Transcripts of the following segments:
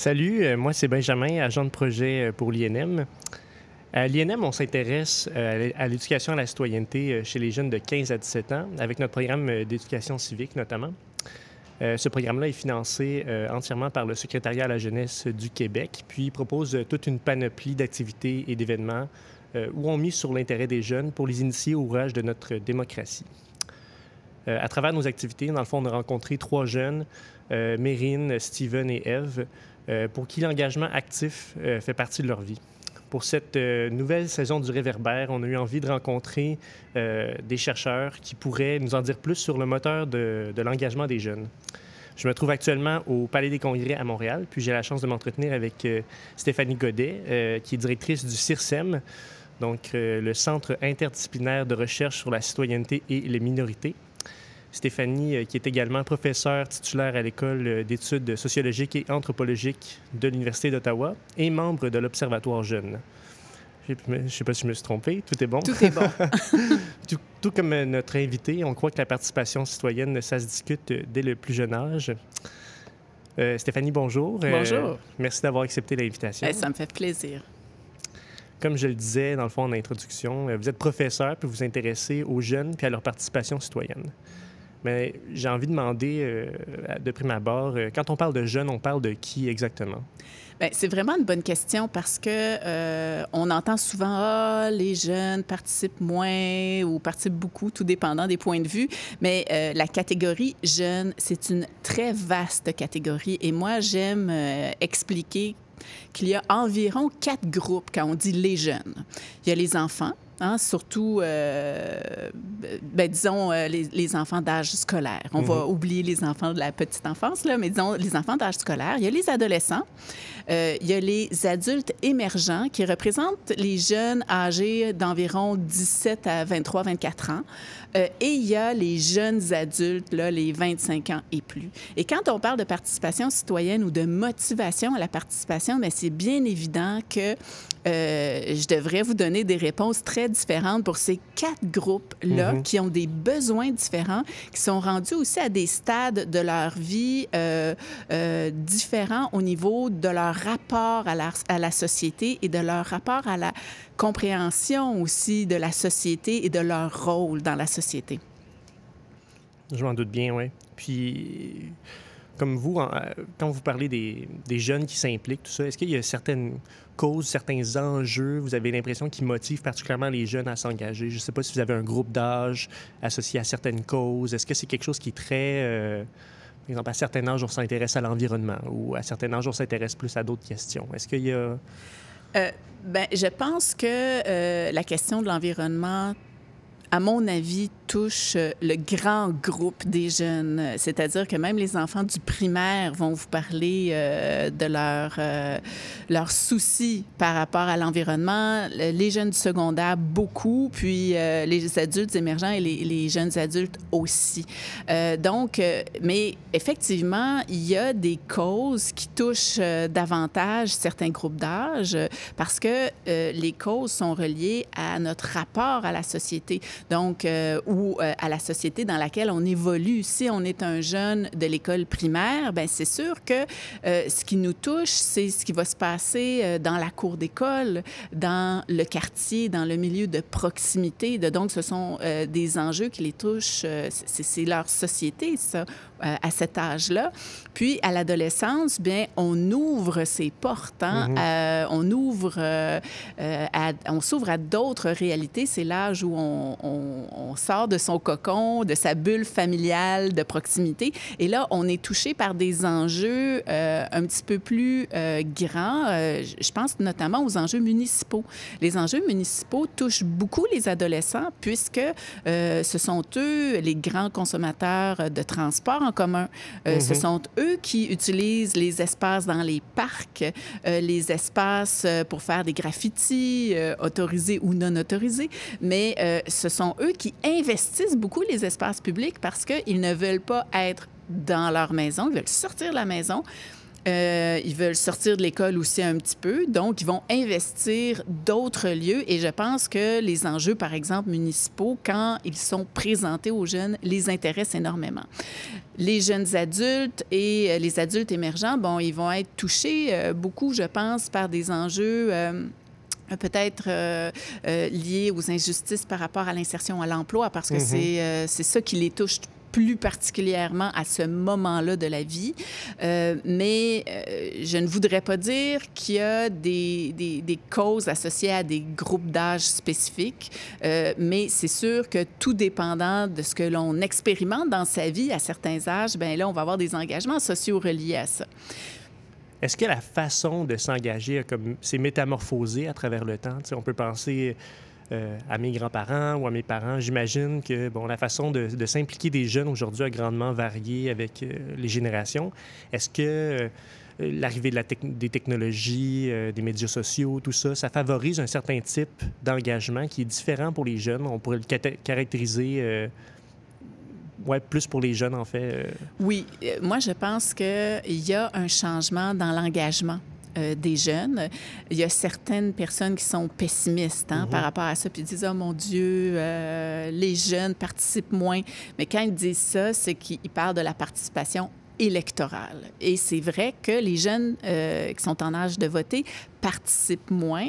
Salut, moi c'est Benjamin, agent de projet pour l'INM. À l'INM, on s'intéresse à l'éducation à la citoyenneté chez les jeunes de 15 à 17 ans, avec notre programme d'éducation civique notamment. Ce programme-là est financé entièrement par le Secrétariat à la jeunesse du Québec, puis il propose toute une panoplie d'activités et d'événements où on mise sur l'intérêt des jeunes pour les initier au ouvrage de notre démocratie. À travers nos activités, dans le fond, on a rencontré 3 jeunes, Mérine, Steven et Eve, pour qui l'engagement actif fait partie de leur vie. Pour cette nouvelle saison du Réverbère, on a eu envie de rencontrer des chercheurs qui pourraient nous en dire plus sur le moteur de l'engagement des jeunes. Je me trouve actuellement au Palais des Congrès à Montréal, puis j'ai la chance de m'entretenir avec Stéphanie Godet, qui est directrice du CIRSEM, donc le Centre interdisciplinaire de recherche sur la citoyenneté et les minorités. Stéphanie, qui est également professeure titulaire à l'École d'études sociologiques et anthropologiques de l'Université d'Ottawa et membre de l'Observatoire Jeune. Je ne sais pas si je me suis trompé, tout est bon? Tout est bon. tout comme notre invité, on croit que la participation citoyenne, ça se discute dès le plus jeune âge. Stéphanie, bonjour. Bonjour. Merci d'avoir accepté l'invitation. Ça me fait plaisir. Comme je le disais, dans le fond, en introduction, vous êtes professeur puis vous vous intéressez aux jeunes puis à leur participation citoyenne. Mais j'ai envie de demander, de prime abord, quand on parle de jeunes, on parle de qui exactement? Bien, c'est vraiment une bonne question parce que on entend souvent les jeunes participent moins ou participent beaucoup, tout dépendant des points de vue. Mais la catégorie jeunes, c'est une très vaste catégorie. Et moi, j'aime expliquer qu'il y a environ 4 groupes quand on dit les jeunes. Il y a les enfants. Surtout, disons, les enfants d'âge scolaire. On va oublier les enfants de la petite enfance, là, mais disons les enfants d'âge scolaire. Il y a les adolescents. Il y a les adultes émergents qui représentent les jeunes âgés d'environ 17 à 23-24 ans. Et il y a les jeunes adultes, là, les 25 ans et plus. Et quand on parle de participation citoyenne ou de motivation à la participation, bien, c'est bien évident que je devrais vous donner des réponses très différentes pour ces 4 groupes-là qui ont des besoins différents, qui sont rendus aussi à des stades de leur vie différents au niveau de leur rapport à la société et de leur rapport à la compréhension aussi de la société et de leur rôle dans la société. Je m'en doute bien, oui. Puis, comme vous, quand vous parlez des jeunes qui s'impliquent, tout ça, est-ce qu'il y a certaines causes, certains enjeux, vous avez l'impression qui motivent particulièrement les jeunes à s'engager? Je ne sais pas si vous avez un groupe d'âge associé à certaines causes. Est-ce que c'est quelque chose qui est très... par exemple, à certains âges, on s'intéresse à l'environnement ou à certains âges, on s'intéresse plus à d'autres questions. Est-ce qu'il y a... je pense que la question de l'environnement, à mon avis, touche le grand groupe des jeunes. C'est-à-dire que même les enfants du primaire vont vous parler de leurs soucis par rapport à l'environnement. Les jeunes du secondaire, beaucoup, puis les adultes émergents et les jeunes adultes aussi. Mais effectivement, il y a des causes qui touchent davantage certains groupes d'âge parce que les causes sont reliées à notre rapport à la société. Donc, ou à la société dans laquelle on évolue. Si on est un jeune de l'école primaire, bien, c'est sûr que ce qui nous touche, c'est ce qui va se passer dans la cour d'école, dans le quartier, dans le milieu de proximité. Donc, ce sont des enjeux qui les touchent. C'est leur société, ça, à cet âge-là. Puis, à l'adolescence, bien, on ouvre ses portes. On s'ouvre à d'autres réalités. C'est l'âge où on sort de son cocon, de sa bulle familiale de proximité. Et là, on est touché par des enjeux un petit peu plus grands. Je pense notamment aux enjeux municipaux. Les enjeux municipaux touchent beaucoup les adolescents puisque ce sont eux les grands consommateurs de transport en commun. Ce sont eux qui utilisent les espaces dans les parcs, les espaces pour faire des graffitis, autorisés ou non autorisés. Mais ce sont eux qui investissent beaucoup les espaces publics parce qu'ils ne veulent pas être dans leur maison, ils veulent sortir de la maison, Ils veulent sortir de l'école aussi un petit peu, donc ils vont investir d'autres lieux et je pense que les enjeux, par exemple, municipaux, quand ils sont présentés aux jeunes, les intéressent énormément. Les jeunes adultes et les adultes émergents, bon, ils vont être touchés beaucoup, je pense, par des enjeux peut-être liés aux injustices par rapport à l'insertion à l'emploi, parce que c'est ça qui les touche plus particulièrement à ce moment-là de la vie. Mais je ne voudrais pas dire qu'il y a des causes associées à des groupes d'âge spécifiques, mais c'est sûr que tout dépendant de ce que l'on expérimente dans sa vie à certains âges, bien là, on va avoir des engagements sociaux reliés à ça. Est-ce que la façon de s'engager s'est métamorphosée à travers le temps? T'sais, on peut penser à mes grands-parents ou à mes parents. J'imagine que bon, la façon de s'impliquer des jeunes aujourd'hui a grandement varié avec les générations. Est-ce que l'arrivée des technologies, des médias sociaux, tout ça, ça favorise un certain type d'engagement qui est différent pour les jeunes? On pourrait le caractériser... Oui, plus pour les jeunes, en fait. Oui. Moi, je pense qu'il y a un changement dans l'engagement des jeunes. Il y a certaines personnes qui sont pessimistes par rapport à ça, puis ils disent « Oh mon Dieu, les jeunes participent moins ». Mais quand ils disent ça, c'est qu'ils parlent de la participation électorale. Et c'est vrai que les jeunes qui sont en âge de voter participent moins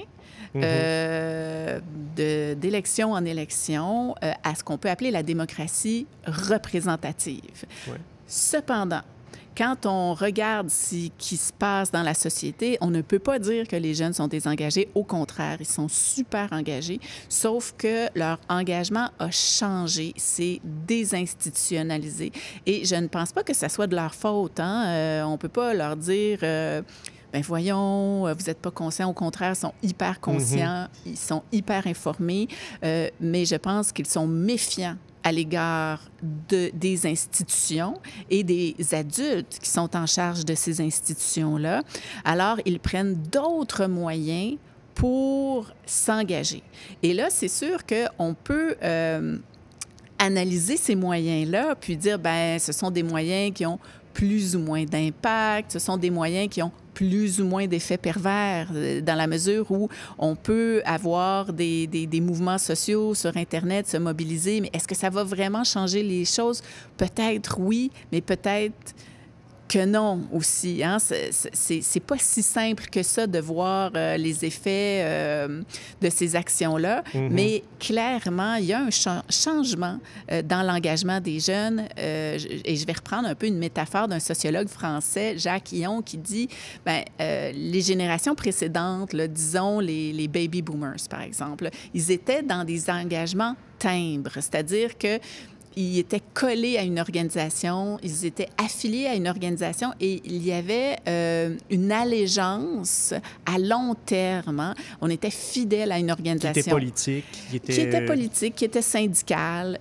d'élection en élection à ce qu'on peut appeler la démocratie représentative. Ouais. Cependant, quand on regarde ce qui se passe dans la société, on ne peut pas dire que les jeunes sont désengagés. Au contraire, ils sont super engagés, sauf que leur engagement a changé, c'est désinstitutionnalisé. Et je ne pense pas que ça soit de leur faute. On ne peut pas leur dire... Bien, voyons, vous n'êtes pas conscients. Au contraire, ils sont hyper conscients, ils sont hyper informés, mais je pense qu'ils sont méfiants à l'égard des institutions et des adultes qui sont en charge de ces institutions-là. Alors, ils prennent d'autres moyens pour s'engager. Et là, c'est sûr qu'on peut analyser ces moyens-là, puis dire, bien, ce sont des moyens qui ont plus ou moins d'impact, ce sont des moyens qui ont plus ou moins d'effets pervers dans la mesure où on peut avoir des mouvements sociaux sur Internet, se mobiliser, mais est-ce que ça va vraiment changer les choses? Peut-être oui, mais peut-être que non aussi. C'est pas si simple que ça de voir les effets de ces actions-là, mais clairement, il y a un changement dans l'engagement des jeunes. Et je vais reprendre un peu une métaphore d'un sociologue français, Jacques Illon, qui dit, les générations précédentes, là, disons les baby boomers, par exemple, ils étaient dans des engagements timbres, c'est-à-dire que ils étaient collés à une organisation, ils étaient affiliés à une organisation et il y avait une allégeance à long terme. On était fidèle à une organisation. Qui était politique. Qui était politique, qui était syndicale,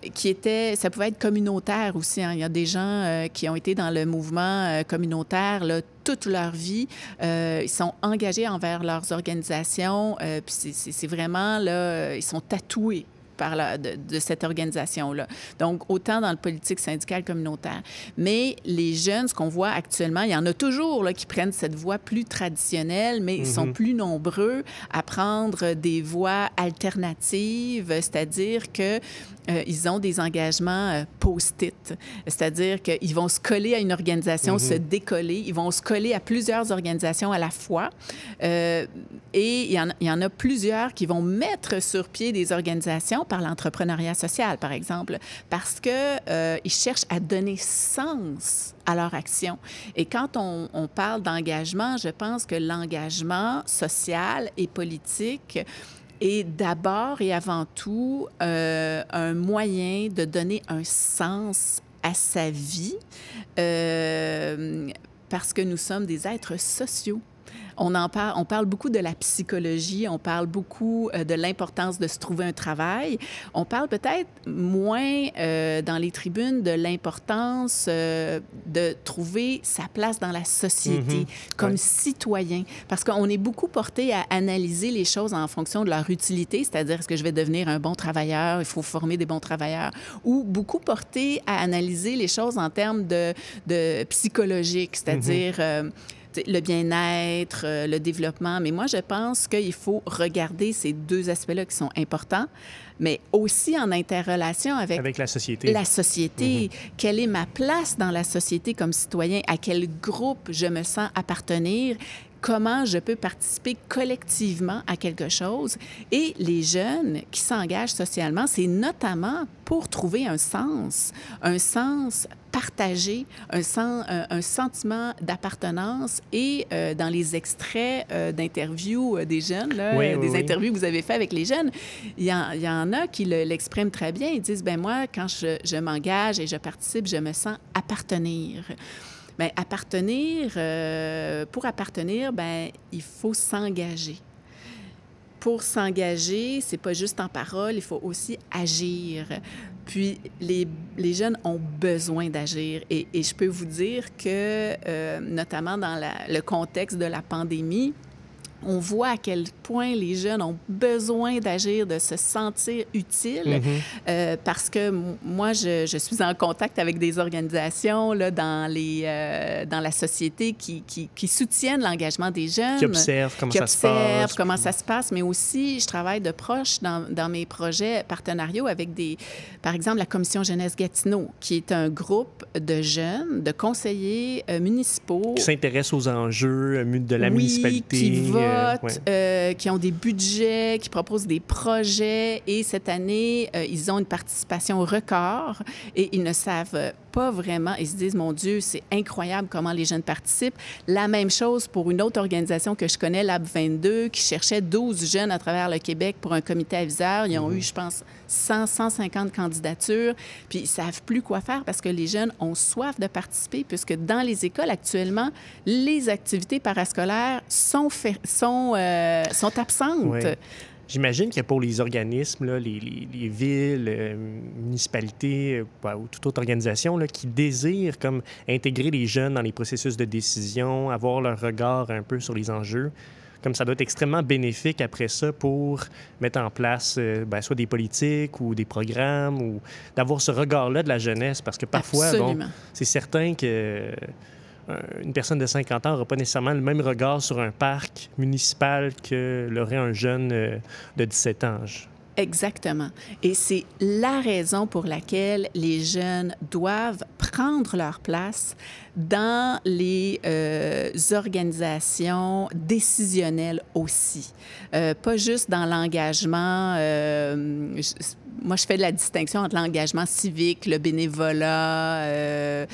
ça pouvait être communautaire aussi. Il y a des gens qui ont été dans le mouvement communautaire là, toute leur vie. Ils sont engagés envers leurs organisations. Puis c'est vraiment, là, ils sont tatoués de cette organisation-là. Donc, autant dans le politique syndical communautaire. Mais les jeunes, ce qu'on voit actuellement, il y en a toujours là, qui prennent cette voie plus traditionnelle, mais ils sont plus nombreux à prendre des voies alternatives, c'est-à-dire que ils ont des engagements post-it, c'est-à-dire qu'ils vont se coller à une organisation, se décoller, ils vont se coller à plusieurs organisations à la fois. Et il y en a plusieurs qui vont mettre sur pied des organisations par l'entrepreneuriat social, par exemple, parce qu'ils cherchent à donner sens à leur action. Et quand on parle d'engagement, je pense que l'engagement social et politique est d'abord et avant tout un moyen de donner un sens à sa vie parce que nous sommes des êtres sociaux. On parle beaucoup de la psychologie, on parle beaucoup de l'importance de se trouver un travail. On parle peut-être moins dans les tribunes de l'importance de trouver sa place dans la société comme citoyen. Parce qu'on est beaucoup porté à analyser les choses en fonction de leur utilité, c'est-à-dire est-ce que je vais devenir un bon travailleur, il faut former des bons travailleurs, ou beaucoup porté à analyser les choses en termes de psychologique, c'est-à-dire... le bien-être, le développement. Mais moi, je pense qu'il faut regarder ces deux aspects-là qui sont importants, mais aussi en interrelation avec la société. La société. Quelle est ma place dans la société comme citoyen? À quel groupe je me sens appartenir? Comment je peux participer collectivement à quelque chose. Et les jeunes qui s'engagent socialement, c'est notamment pour trouver un sens partagé, un sentiment d'appartenance. Et dans les extraits d'interviews des jeunes, là, interviews que vous avez fait avec les jeunes, il y en a qui l'expriment très bien. Ils disent, ben moi, quand je m'engage et je participe, je me sens appartenir. Bien, pour appartenir, bien, il faut s'engager. Pour s'engager, c'est pas juste en parole, il faut aussi agir. Puis, les jeunes ont besoin d'agir. Et je peux vous dire que, notamment dans le contexte de la pandémie, on voit à quel point les jeunes ont besoin d'agir, de se sentir utiles, parce que moi, je suis en contact avec des organisations là, dans la société qui soutiennent l'engagement des jeunes. Qui observent comment ça se passe. Mais aussi, je travaille de proche dans mes projets partenariaux avec par exemple, la Commission Jeunesse Gatineau, qui est un groupe de jeunes, de conseillers municipaux. Qui s'intéressent aux enjeux de la municipalité. Qui votent, qui ont des budgets, qui proposent des projets. Et cette année, ils ont une participation record et ils ne savent pas vraiment. Ils se disent, mon Dieu, c'est incroyable comment les jeunes participent. La même chose pour une autre organisation que je connais, Lab 22, qui cherchait 12 jeunes à travers le Québec pour un comité aviseur. Ils ont eu, je pense, 150 candidatures. Puis ils ne savent plus quoi faire parce que les jeunes ont soif de participer, puisque dans les écoles, actuellement, les activités parascolaires sont absentes. Oui. J'imagine que pour les organismes, là, les villes, municipalités ou toute autre organisation là, qui désirent comme intégrer les jeunes dans les processus de décision, avoir leur regard un peu sur les enjeux, comme ça doit être extrêmement bénéfique après ça pour mettre en place soit des politiques ou des programmes ou d'avoir ce regard-là de la jeunesse. Parce que parfois, c'est certain que une personne de 50 ans n'aura pas nécessairement le même regard sur un parc municipal que l'aurait un jeune de 17 ans. Exactement. Et c'est la raison pour laquelle les jeunes doivent prendre leur place dans les organisations décisionnelles aussi. Pas juste dans l'engagement. Moi, je fais de la distinction entre l'engagement civique, le bénévolat,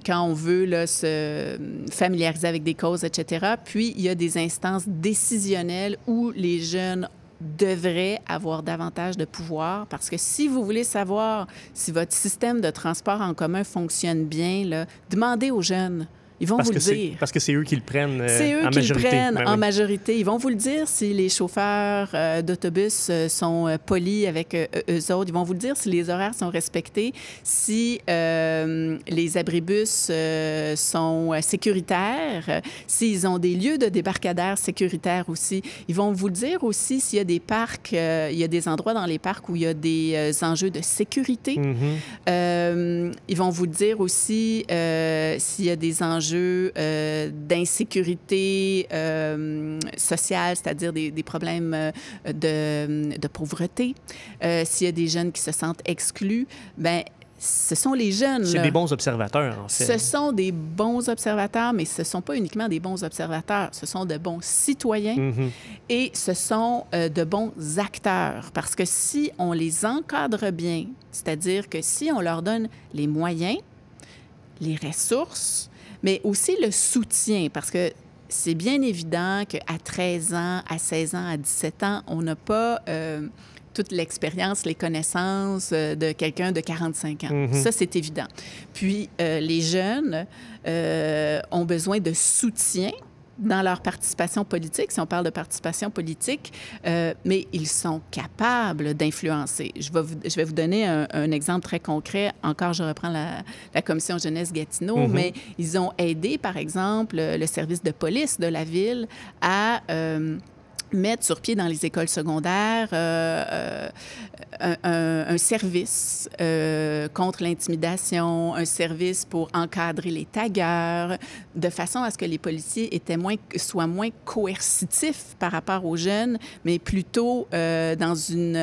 quand on veut là, se familiariser avec des causes, etc. Puis, il y a des instances décisionnelles où les jeunes devraient avoir davantage de pouvoir, parce que si vous voulez savoir si votre système de transport en commun fonctionne bien, là, demandez aux jeunes. Ils vont vous le dire. Parce que c'est eux qui le prennent en majorité. C'est eux qui le prennent en majorité. Ils vont vous le dire si les chauffeurs d'autobus sont polis avec eux autres. Ils vont vous le dire si les horaires sont respectés, si les abribus sont sécuritaires, s'ils ont des lieux de débarcadère sécuritaires aussi. Ils vont vous le dire aussi s'il y a des parcs, il y a des endroits dans les parcs où il y a des enjeux de sécurité. Ils vont vous le dire aussi s'il y a des enjeux d'insécurité sociale, c'est-à-dire des problèmes de pauvreté. S'il y a des jeunes qui se sentent exclus, bien, ce sont les jeunes. C'est des bons observateurs, en fait. Ce sont des bons observateurs, mais ce ne sont pas uniquement des bons observateurs. Ce sont de bons citoyens et ce sont de bons acteurs. Parce que si on les encadre bien, c'est-à-dire que si on leur donne les moyens, les ressources, mais aussi le soutien, parce que c'est bien évident qu'à 13 ans, à 16 ans, à 17 ans, on n'a pas toute l'expérience, les connaissances de quelqu'un de 45 ans. Ça, c'est évident. Puis, les jeunes ont besoin de soutien dans leur participation politique, si on parle de participation politique, mais ils sont capables d'influencer. Je vais vous donner un exemple très concret. Encore, je reprends la Commission Jeunesse Gatineau, mais ils ont aidé, par exemple, le service de police de la ville à mettre sur pied dans les écoles secondaires un service contre l'intimidation, un service pour encadrer les taggeurs, de façon à ce que les policiers soient moins coercitifs par rapport aux jeunes, mais plutôt dans une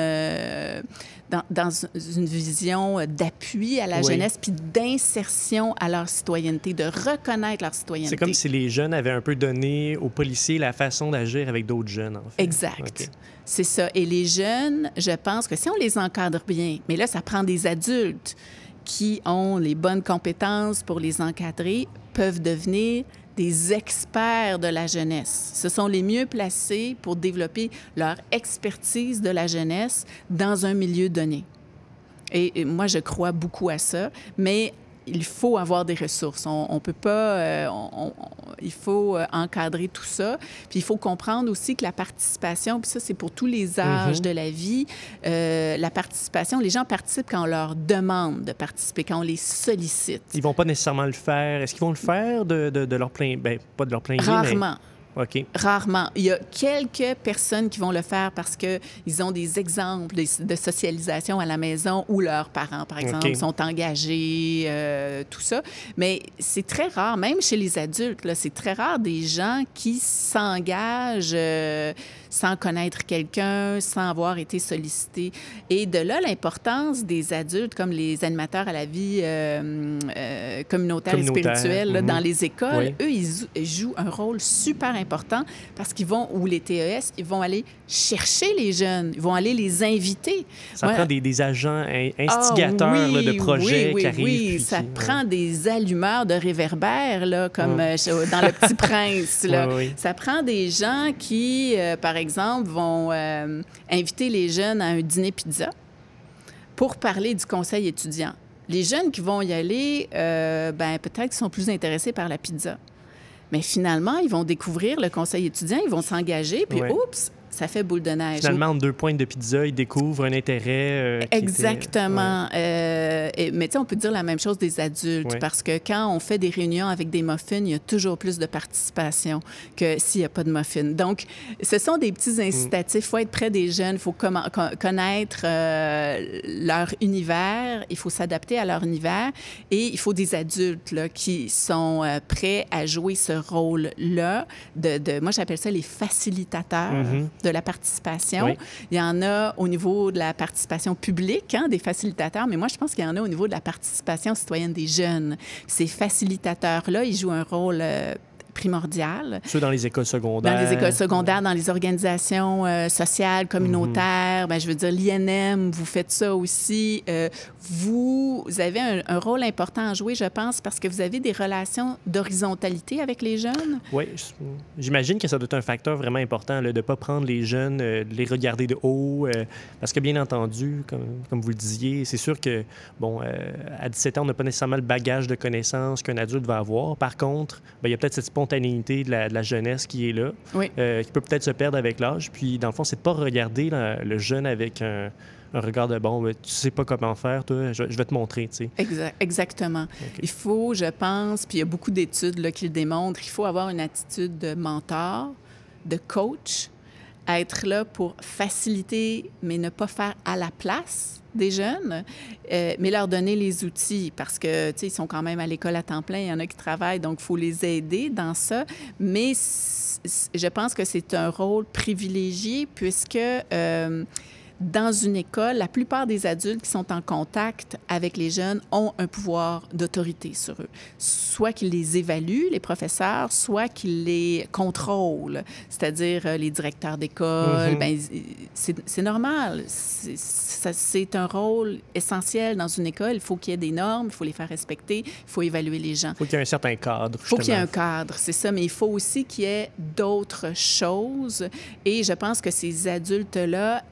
vision d'appui à la jeunesse, puis d'insertion à leur citoyenneté, de reconnaître leur citoyenneté. C'est comme si les jeunes avaient un peu donné aux policiers la façon d'agir avec d'autres jeunes, en fait. Exact. Okay. C'est ça. Et les jeunes, je pense que si on les encadre bien, mais là, ça prend des adultes qui ont les bonnes compétences pour les encadrer, peuvent devenir des experts de la jeunesse. Ce sont les mieux placés pour développer leur expertise de la jeunesse dans un milieu donné. Et moi, je crois beaucoup à ça, mais il faut avoir des ressources. On peut pas... il faut encadrer tout ça. Puis il faut comprendre aussi que la participation, puis ça, c'est pour tous les âges de la vie, la participation, les gens participent quand on leur demande de participer, quand on les sollicite. Ils vont pas nécessairement le faire. Est-ce qu'ils vont le faire de leur plein... Bien, pas de leur plein gré, Rarement. Mais... OK. Rarement. Il y a quelques personnes qui vont le faire parce qu'ils ont des exemples de socialisation à la maison où leurs parents, par exemple, sont engagés, tout ça. Mais c'est très rare, même chez les adultes, là, c'est très rare des gens qui s'engagent sans connaître quelqu'un, sans avoir été sollicités. Et de là, l'importance des adultes, comme les animateurs à la vie communautaire et spirituelle là, dans les écoles, eux, ils jouent un rôle super important parce qu'ils vont, ou les TES, ils vont aller chercher les jeunes, ils vont aller les inviter. Ça prend des agents instigateurs là, de projets qui arrivent. Oui, ça prend des allumeurs de réverbères, là, comme dans Le Petit Prince. Là. Ça prend des gens qui, par exemple, vont inviter les jeunes à un dîner pizza pour parler du conseil étudiant. Les jeunes qui vont y aller, peut-être qu'ils sont plus intéressés par la pizza. Mais finalement, ils vont découvrir le conseil étudiant, ils vont s'engager, puis oups, ça fait boule de neige. Finalement, entre 2 pointes de pizza, ils découvrent un intérêt. Exactement. Mais tu sais, on peut dire la même chose des adultes, parce que quand on fait des réunions avec des muffins, il y a toujours plus de participation que s'il n'y a pas de muffins. Donc, ce sont des petits incitatifs. Il faut être près des jeunes, il faut connaître leur univers, il faut s'adapter à leur univers, et il faut des adultes là, qui sont prêts à jouer ce rôle-là. Moi, j'appelle ça les facilitateurs de la participation. Il y en a au niveau de la participation publique, des facilitateurs, mais moi, je pense qu'il y en a au niveau de la participation citoyenne des jeunes. Ces facilitateurs-là, ils jouent un rôle primordial. Ceux dans les écoles secondaires. Dans les écoles secondaires, dans les organisations sociales, communautaires. Je veux dire, l'INM, vous faites ça aussi. Vous avez un rôle important à jouer, je pense, parce que vous avez des relations d'horizontalité avec les jeunes. Oui, j'imagine que ça doit être un facteur vraiment important, là, de ne pas prendre les jeunes, de les regarder de haut, parce que, bien entendu, comme vous le disiez, c'est sûr que, à 17 ans, on n'a pas nécessairement le bagage de connaissances qu'un adulte va avoir. Par contre, il y a peut-être cette spontanéité de la jeunesse qui est là, qui peut peut-être se perdre avec l'âge. Puis, dans le fond, c'est de ne pas regarder le jeune avec un regard de tu sais pas comment faire, toi, je vais te montrer, tu sais. Exactement. Okay. Il faut, je pense, puis il y a beaucoup d'études là, qui le démontrent, il faut avoir une attitude de mentor, de coach, être là pour faciliter, mais ne pas faire à la place des jeunes, mais leur donner les outils parce que, tu sais, ils sont quand même à l'école à temps plein, il y en a qui travaillent, donc il faut les aider dans ça. Mais je pense que c'est un rôle privilégié puisque dans une école, la plupart des adultes qui sont en contact avec les jeunes ont un pouvoir d'autorité sur eux. Soit qu'ils les évaluent, les professeurs, soit qu'ils les contrôlent, c'est-à-dire les directeurs d'école. C'est normal. C'est un rôle essentiel dans une école. Il faut qu'il y ait des normes, il faut les faire respecter, il faut évaluer les gens. Il faut qu'il y ait un certain cadre, justement. Il faut qu'il y ait un cadre, c'est ça, mais il faut aussi qu'il y ait d'autres choses. Et je pense que ces adultes-là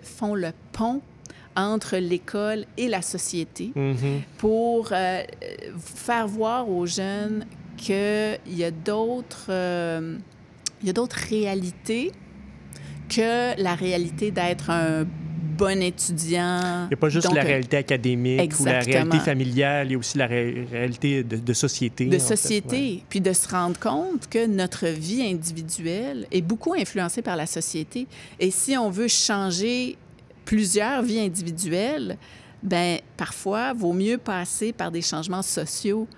font le pont entre l'école et la société pour faire voir aux jeunes qu'il y a d'autres réalités que la réalité d'être un bon étudiant. Il n'y a pas juste Donc, la réalité académique exactement. ou la réalité familiale, il y a aussi la réalité de société. De société, ouais. Puis de se rendre compte que notre vie individuelle est beaucoup influencée par la société. Et si on veut changer plusieurs vies individuelles, bien, parfois, il vaut mieux passer par des changements sociaux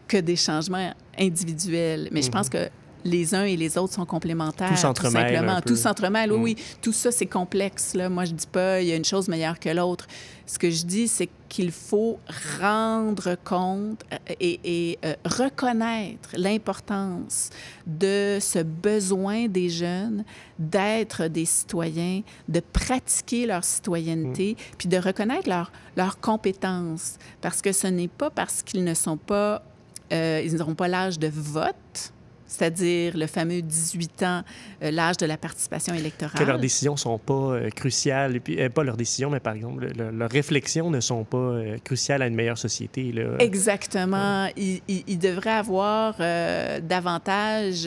que des changements individuels. Mais je pense que les uns et les autres sont complémentaires. Tout s'entremêle un peu. Tout s'entremêle, oui. Tout ça, c'est complexe. Là. Moi, je dis pas il y a une chose meilleure que l'autre. Ce que je dis, c'est qu'il faut rendre compte et reconnaître l'importance de ce besoin des jeunes d'être des citoyens, de pratiquer leur citoyenneté, puis de reconnaître leurs compétences. Parce que ce n'est pas parce qu'ils ne sont pas... ils n'auront pas l'âge de vote, c'est-à-dire le fameux 18 ans, l'âge de la participation électorale. Que leurs décisions ne sont pas cruciales, et puis, pas leurs décisions, mais par exemple, leurs réflexions ne sont pas cruciales à une meilleure société. Là. Exactement. Ils devraient avoir davantage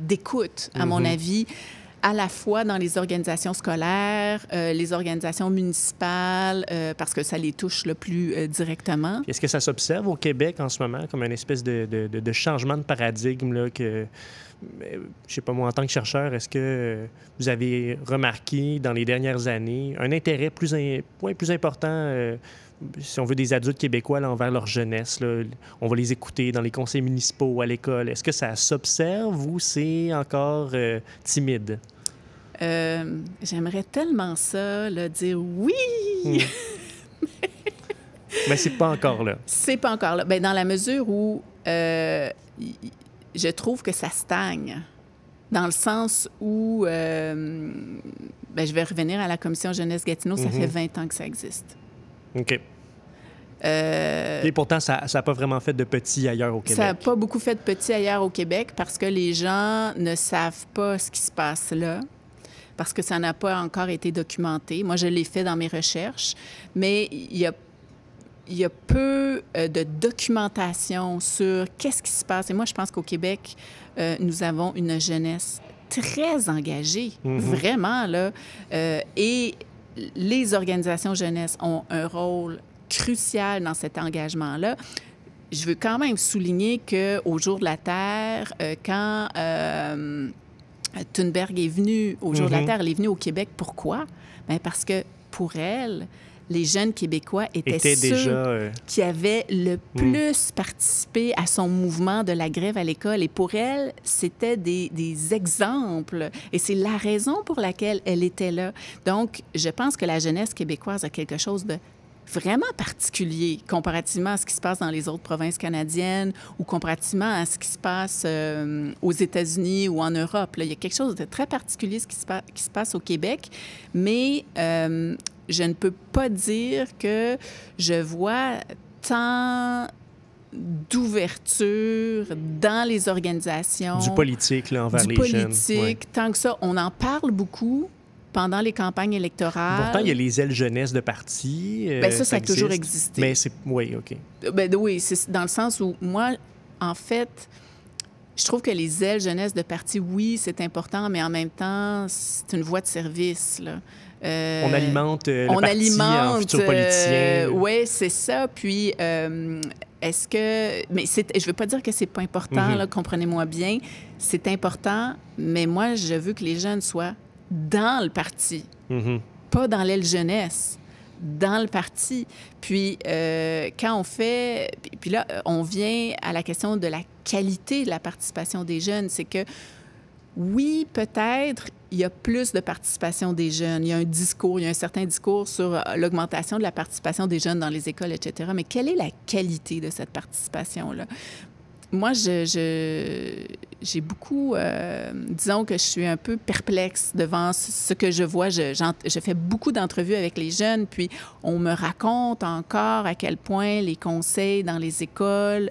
d'écoute, à mon avis, à la fois dans les organisations scolaires, les organisations municipales, parce que ça les touche le plus directement. Est-ce que ça s'observe au Québec en ce moment comme une espèce de changement de paradigme là, que, je sais pas moi, en tant que chercheur, est-ce que vous avez remarqué dans les dernières années un intérêt plus important si on veut, des adultes québécois là, envers leur jeunesse? Là, on va les écouter dans les conseils municipaux, à l'école. Est-ce que ça s'observe ou c'est encore timide? J'aimerais tellement ça, là, dire oui! Mais c'est pas encore là. C'est pas encore là. Bien, dans la mesure où je trouve que ça stagne. Dans le sens où, bien, je vais revenir à la Commission Jeunesse-Gatineau, ça fait 20 ans que ça existe. OK. Et pourtant, ça n'a pas vraiment fait de petit ailleurs au Québec. Ça n'a pas beaucoup fait de petit ailleurs au Québec parce que les gens ne savent pas ce qui se passe là, parce que ça n'a pas encore été documenté. Moi, je l'ai fait dans mes recherches, mais il y a peu de documentation sur qu'est-ce qui se passe. Et moi, je pense qu'au Québec, nous avons une jeunesse très engagée, vraiment, là. Et les organisations jeunesse ont un rôle crucial dans cet engagement-là. Je veux quand même souligner qu'au Jour de la Terre, quand Thunberg est venue au Jour de la Terre, elle est venue au Québec. Pourquoi? Bien, parce que pour elle, les jeunes Québécois étaient ceux déjà, qui avaient le plus participé à son mouvement de la grève à l'école. Et pour elle, c'était des exemples. Et c'est la raison pour laquelle elle était là. Donc, je pense que la jeunesse québécoise a quelque chose de vraiment particulier comparativement à ce qui se passe dans les autres provinces canadiennes ou comparativement à ce qui se passe aux États-Unis ou en Europe. Là, il y a quelque chose de très particulier qui se passe au Québec, mais je ne peux pas dire que je vois tant d'ouverture dans les organisations. Du politique là, envers les jeunes. Du politique, tant que ça. On en parle beaucoup pendant les campagnes électorales. Pourtant, il y a les ailes jeunesse de parti. Bien, ça a toujours existé. Mais c'est... Oui, OK. Bien, oui, c'est dans le sens où moi, en fait, je trouve que les ailes jeunesse de parti, oui, c'est important, mais en même temps, c'est une voie de service, là. On alimente le parti en futurs politiciens. Oui, c'est ça. Puis, est-ce que... Mais je ne veux pas dire que c'est pas important, là, comprenez-moi bien. C'est important, mais moi, je veux que les jeunes soient dans le parti, pas dans l'aile jeunesse, dans le parti. Puis, quand on fait... Puis là, on vient à la question de la qualité de la participation des jeunes. C'est que, oui, peut-être, il y a plus de participation des jeunes. Il y a un certain discours sur l'augmentation de la participation des jeunes dans les écoles, etc. Mais quelle est la qualité de cette participation-là? Moi, j'ai beaucoup... disons que je suis un peu perplexe devant ce que je vois. Je fais beaucoup d'entrevues avec les jeunes, puis on me raconte encore à quel point les conseils dans les écoles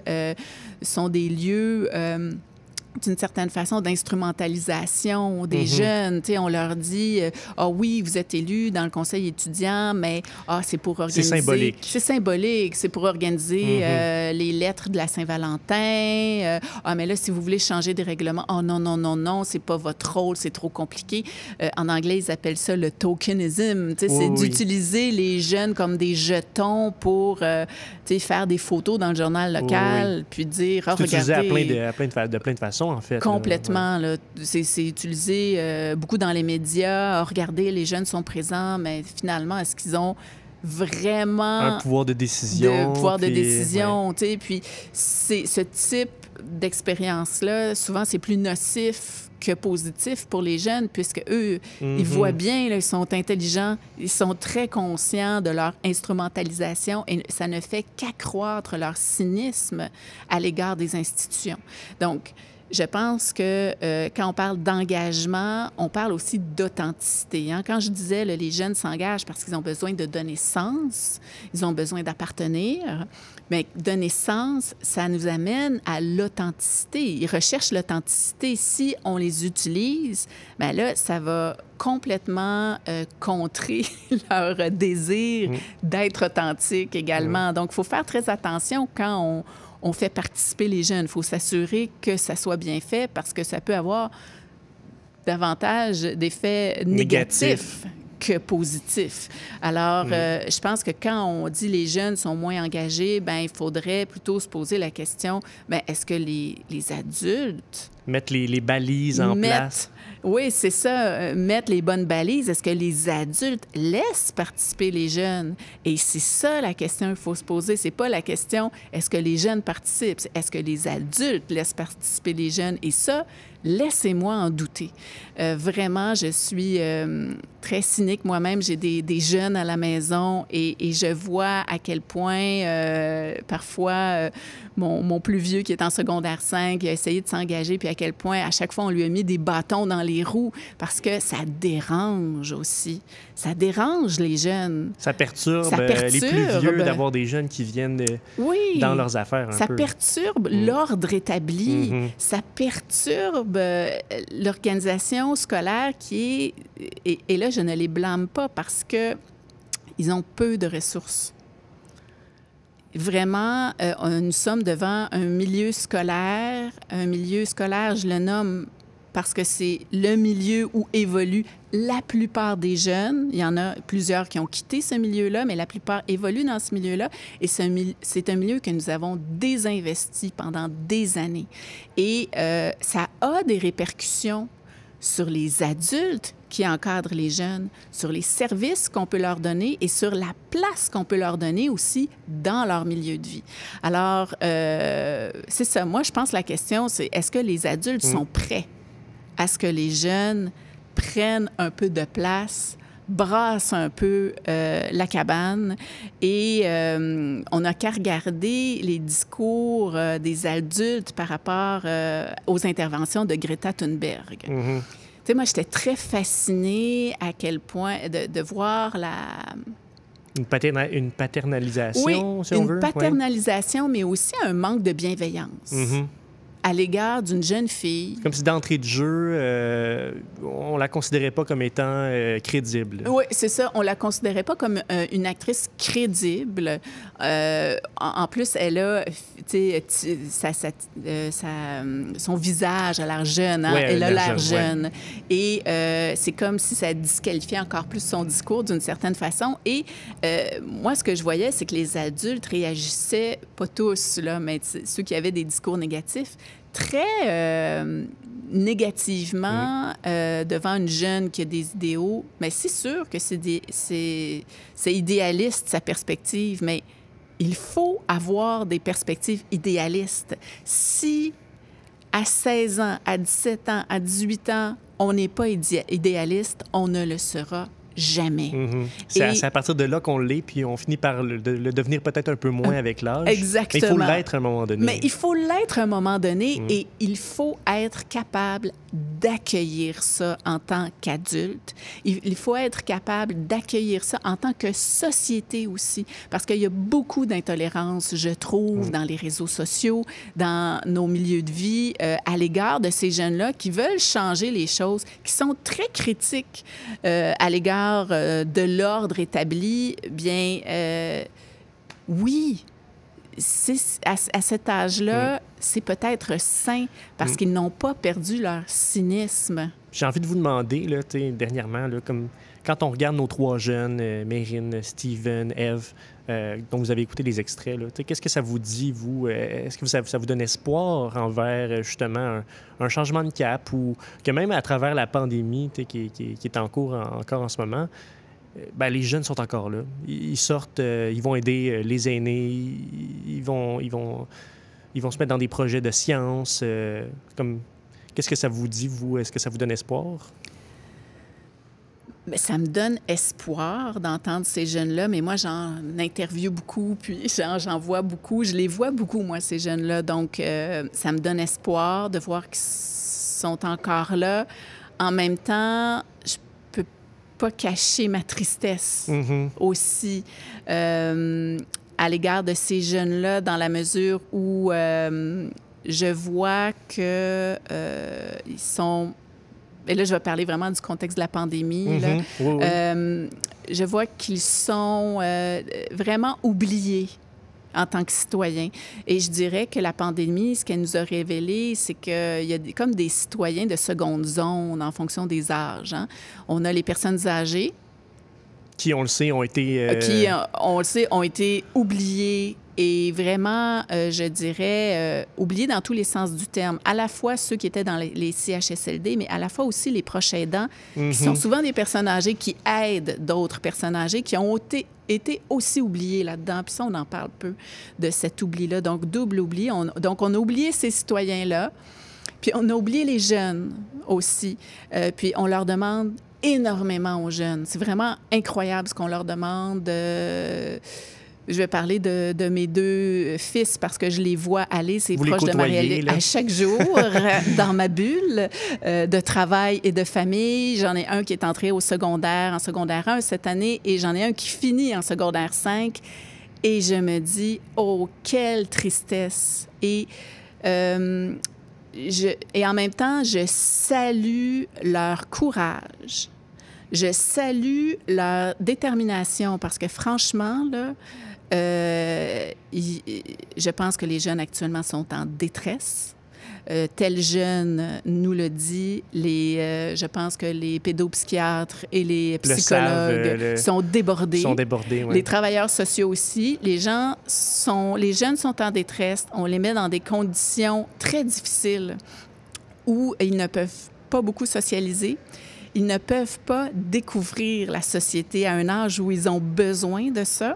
sont des lieux... d'une certaine façon, d'instrumentalisation des jeunes. Tu sais, on leur dit, ah oui, vous êtes élus dans le conseil étudiant, mais c'est pour organiser... C'est symbolique. C'est symbolique. C'est pour organiser les lettres de la Saint-Valentin. Mais là, si vous voulez changer des règlements, non, non, non, non, c'est pas votre rôle, c'est trop compliqué. En anglais, ils appellent ça le tokenism. Tu sais, c'est d'utiliser les jeunes comme des jetons pour faire des photos dans le journal local, puis dire, c'est utilisé regardez... de plein de façons, en fait. Complètement. Là. C'est utilisé beaucoup dans les médias. Regardez, les jeunes sont présents, mais finalement, est-ce qu'ils ont vraiment... Un pouvoir de décision. Tu sais, puis ce type d'expérience-là, souvent, c'est plus nocif que positif pour les jeunes, puisque eux, ils voient bien, là, ils sont intelligents, ils sont très conscients de leur instrumentalisation et ça ne fait qu'accroître leur cynisme à l'égard des institutions. Donc, je pense que quand on parle d'engagement, on parle aussi d'authenticité. Hein? Quand je disais, là, les jeunes s'engagent parce qu'ils ont besoin de donner sens, ils ont besoin d'appartenir, mais donner sens, ça nous amène à l'authenticité. Ils recherchent l'authenticité. Si on les utilise, bien là, ça va complètement contrer leur désir d'être authentique également. Donc, il faut faire très attention quand on fait participer les jeunes. Il faut s'assurer que ça soit bien fait parce que ça peut avoir davantage d'effets négatifs que positifs. Alors, je pense que quand on dit les jeunes sont moins engagés, bien, il faudrait plutôt se poser la question, bien, est-ce que les adultes... Mettre les balises en place. Oui, c'est ça, mettre les bonnes balises. Est-ce que les adultes laissent participer les jeunes? Et c'est ça la question qu'il faut se poser. C'est pas la question, est-ce que les jeunes participent? Est-ce que les adultes laissent participer les jeunes? Et ça, laissez-moi en douter. Vraiment, je suis très cynique moi-même. J'ai des jeunes à la maison et je vois à quel point, parfois, mon plus vieux qui est en secondaire 5, il a essayé de s'engager, puis à quel point, à chaque fois, on lui a mis des bâtons dans les roues parce que ça dérange aussi. Ça dérange les jeunes. Ça perturbe les plus vieux d'avoir des jeunes qui viennent dans leurs affaires un peu. Ça perturbe l'ordre établi. Ça perturbe l'organisation scolaire qui est... Et là, je ne les blâme pas parce que ils ont peu de ressources. Vraiment, nous sommes devant un milieu scolaire. Un milieu scolaire, je le nomme parce que c'est le milieu où évoluent la plupart des jeunes. Il y en a plusieurs qui ont quitté ce milieu-là, mais la plupart évoluent dans ce milieu-là. Et c'est un milieu que nous avons désinvesti pendant des années. Et ça a des répercussions sur les adultes qui encadrent les jeunes, sur les services qu'on peut leur donner et sur la place qu'on peut leur donner aussi dans leur milieu de vie. Alors, c'est ça. Moi, je pense que la question, c'est est-ce que les adultes sont prêts à ce que les jeunes prennent un peu de place, brassent un peu la cabane et on n'a qu'à regarder les discours des adultes par rapport aux interventions de Greta Thunberg. Tu sais, moi, j'étais très fascinée à quel point de voir Une paternalisation, oui, si on veut. Une paternalisation, mais aussi un manque de bienveillance à l'égard d'une jeune fille. Comme si d'entrée de jeu, on la considérait pas comme étant crédible. Oui, c'est ça. On la considérait pas comme une actrice crédible. En plus, elle a, tu sais, son visage a l'air jeune. Hein? Ouais, elle a l'air jeune. Ouais. Et c'est comme si ça disqualifiait encore plus son discours d'une certaine façon. Et moi, ce que je voyais, c'est que les adultes réagissaient, pas tous, là, mais ceux qui avaient des discours négatifs, très négativement devant une jeune qui a des idéaux. Mais c'est sûr que c'est idéaliste, sa perspective, mais il faut avoir des perspectives idéalistes. Si à 16 ans, à 17 ans, à 18 ans, on n'est pas idéaliste, on ne le sera jamais. C'est à partir de là qu'on l'est, puis on finit par le devenir peut-être un peu moins avec l'âge. Exactement. Mais il faut l'être à un moment donné. Mais il faut l'être à un moment donné et il faut être capable d'accueillir ça en tant qu'adulte. Il faut être capable d'accueillir ça en tant que société aussi, parce qu'il y a beaucoup d'intolérance, je trouve, dans les réseaux sociaux, dans nos milieux de vie, à l'égard de ces jeunes-là qui veulent changer les choses, qui sont très critiques à l'égard de l'ordre établi. Bien, oui, à cet âge-là, c'est peut-être sain parce qu'ils n'ont pas perdu leur cynisme. J'ai envie de vous demander, là, dernièrement, là, comme quand on regarde nos 3 jeunes, Mérine, Steven, Eve, dont vous avez écouté les extraits, qu'est-ce que ça vous dit, vous? Est-ce que ça vous donne espoir envers, justement, un changement de cap ou que même à travers la pandémie qui est en cours encore en ce moment, les jeunes sont encore là. Ils sortent, ils vont aider les aînés, ils vont se mettre dans des projets de sciences. Qu'est-ce que ça vous dit, vous? Est-ce que ça vous donne espoir? Mais ça me donne espoir d'entendre ces jeunes-là, mais moi, j'en interviewe beaucoup, puis j'en vois beaucoup. Je les vois beaucoup, moi, ces jeunes-là. Donc, ça me donne espoir de voir qu'ils sont encore là. En même temps, je peux pas cacher ma tristesse aussi à l'égard de ces jeunes-là, dans la mesure où je vois que ils sont... Et là, je vais parler vraiment du contexte de la pandémie. Là. Oui. Je vois qu'ils sont vraiment oubliés en tant que citoyens. Et je dirais que la pandémie, ce qu'elle nous a révélé, c'est qu'il y a comme des citoyens de seconde zone en fonction des âges. Hein. On a les personnes âgées. Qui, on le sait, ont été... Qui, on le sait, ont été oubliés et vraiment, je dirais, oubliés dans tous les sens du terme. À la fois ceux qui étaient dans les CHSLD, mais à la fois aussi les proches aidants, qui sont souvent des personnes âgées qui aident d'autres personnes âgées qui ont été aussi oubliées là-dedans. Puis ça, on en parle peu de cet oubli-là. Donc, double oubli. Donc, on a oublié ces citoyens-là. Puis on a oublié les jeunes aussi. Puis on leur demande énormément aux jeunes. C'est vraiment incroyable ce qu'on leur demande. Je vais parler de mes 2 fils parce que je les vois aller, c'est proche de Marie-Èlise, à chaque jour dans ma bulle de travail et de famille. J'en ai un qui est entré en secondaire 1 cette année et j'en ai un qui finit en secondaire 5. Et je me dis, oh, quelle tristesse! Et en même temps, je salue leur courage. Je salue leur détermination parce que franchement, là, je pense que les jeunes actuellement sont en détresse. Tel jeune nous le dit. Je pense que les pédopsychiatres et les psychologues sont débordés. Oui. Les travailleurs sociaux aussi. Les jeunes sont en détresse. On les met dans des conditions très difficiles où ils ne peuvent pas beaucoup socialiser. Ils ne peuvent pas découvrir la société à un âge où ils ont besoin de ça.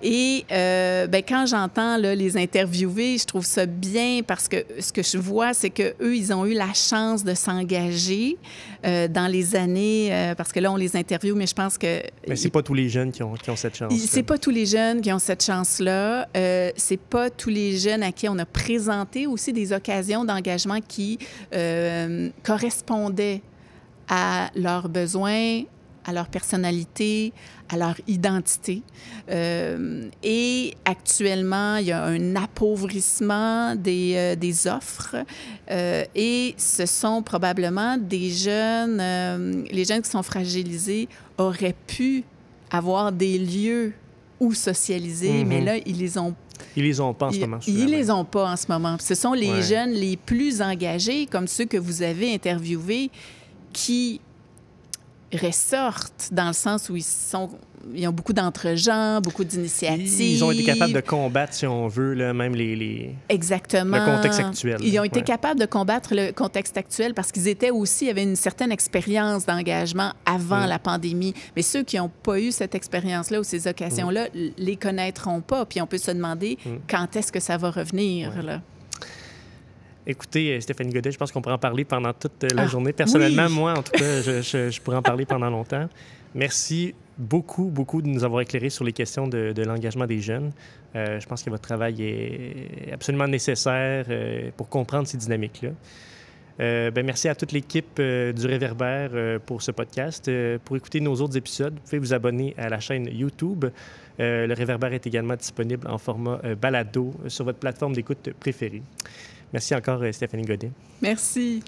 Et quand j'entends là, les interviewés, je trouve ça bien parce que ce que je vois, c'est qu'eux, ils ont eu la chance de s'engager dans les années, parce que là, on les interviewe, mais je pense que... Mais c'est pas tous les jeunes qui ont cette chance. C'est pas tous les jeunes qui ont cette chance-là. C'est pas tous les jeunes à qui on a présenté aussi des occasions d'engagement qui correspondaient à leurs besoins, à leur personnalité, à leur identité. Et actuellement, il y a un appauvrissement des offres et ce sont probablement des jeunes, les jeunes qui sont fragilisés auraient pu avoir des lieux où socialiser, mais là, ils les ont pas en ce moment. Ils les ont pas en ce moment. Ce sont les jeunes les plus engagés, comme ceux que vous avez interviewés, qui ressortent dans le sens où ils ont beaucoup d'entre-gens, beaucoup d'initiatives. Ils ont été capables de combattre, si on veut, là, même Exactement. le contexte actuel. Ils ont été capables de combattre le contexte actuel parce qu'ils avaient une certaine expérience d'engagement avant la pandémie. Mais ceux qui n'ont pas eu cette expérience-là ou ces occasions-là, les connaîtront pas. Puis on peut se demander quand est-ce que ça va revenir, là. Écoutez, Stéphanie Godet, je pense qu'on pourrait en parler pendant toute la journée. Personnellement, oui. moi, en tout cas, je pourrais en parler pendant longtemps. Merci beaucoup, beaucoup de nous avoir éclairés sur les questions de l'engagement des jeunes. Je pense que votre travail est absolument nécessaire pour comprendre ces dynamiques-là. Merci à toute l'équipe du Réverbère pour ce podcast. Pour écouter nos autres épisodes, vous pouvez vous abonner à la chaîne YouTube. Le Réverbère est également disponible en format balado sur votre plateforme d'écoute préférée. Merci encore, Stéphanie Godet. Merci.